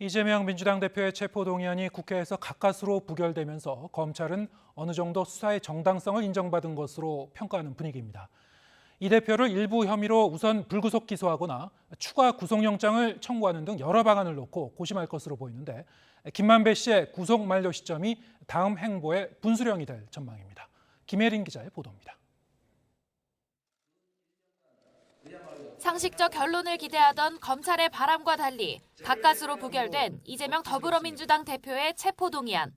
이재명 민주당 대표의 체포동의안이 국회에서 가까스로 부결되면서 검찰은 어느 정도 수사의 정당성을 인정받은 것으로 평가하는 분위기입니다. 이 대표를 일부 혐의로 우선 불구속 기소하거나 추가 구속영장을 청구하는 등 여러 방안을 놓고 고심할 것으로 보이는데, 김만배 씨의 구속 만료 시점이 다음 행보의 분수령이 될 전망입니다. 김혜린 기자의 보도입니다. 상식적 결론을 기대하던 검찰의 바람과 달리 가까스로 부결된 이재명 더불어민주당 대표의 체포동의안.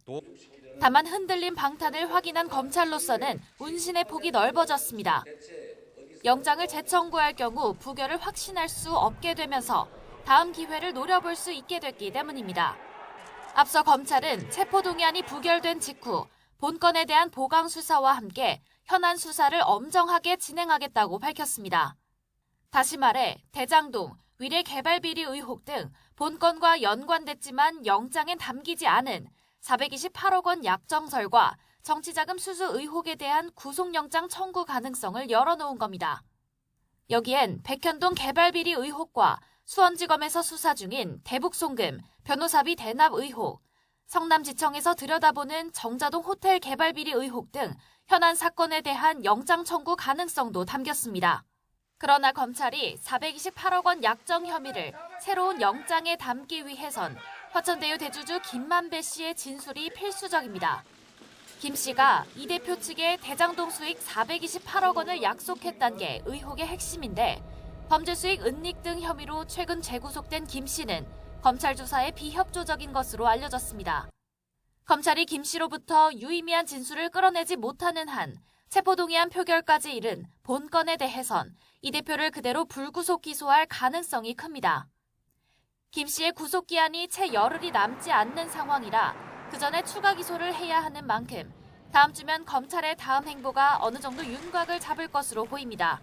다만 흔들린 방탄을 확인한 검찰로서는 운신의 폭이 넓어졌습니다. 영장을 재청구할 경우 부결을 확신할 수 없게 되면서 다음 기회를 노려볼 수 있게 됐기 때문입니다. 앞서 검찰은 체포동의안이 부결된 직후 본건에 대한 보강 수사와 함께 현안 수사를 엄정하게 진행하겠다고 밝혔습니다. 다시 말해 대장동, 위례 개발 비리 의혹 등 본건과 연관됐지만 영장엔 담기지 않은 428억 원 약정설과 정치자금 수수 의혹에 대한 구속영장 청구 가능성을 열어놓은 겁니다. 여기엔 백현동 개발 비리 의혹과 수원지검에서 수사 중인 대북송금, 변호사비 대납 의혹, 성남지청에서 들여다보는 정자동 호텔 개발 비리 의혹 등 현안 사건에 대한 영장 청구 가능성도 담겼습니다. 그러나 검찰이 428억 원 약정 혐의를 새로운 영장에 담기 위해선 화천대유 대주주 김만배 씨의 진술이 필수적입니다. 김 씨가 이 대표 측에 대장동 수익 428억 원을 약속했다는 게 의혹의 핵심인데, 범죄 수익 은닉 등 혐의로 최근 재구속된 김 씨는 검찰 조사에 비협조적인 것으로 알려졌습니다. 검찰이 김 씨로부터 유의미한 진술을 끌어내지 못하는 한 체포동의안 표결까지 이른 본건에 대해선 이 대표를 그대로 불구속 기소할 가능성이 큽니다. 김 씨의 구속기한이 채 열흘이 남지 않는 상황이라 그 전에 추가 기소를 해야 하는 만큼 다음 주면 검찰의 다음 행보가 어느 정도 윤곽을 잡을 것으로 보입니다.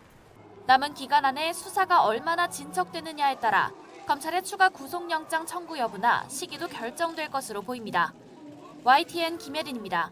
남은 기간 안에 수사가 얼마나 진척되느냐에 따라 검찰의 추가 구속영장 청구 여부나 시기도 결정될 것으로 보입니다. YTN 김혜린입니다.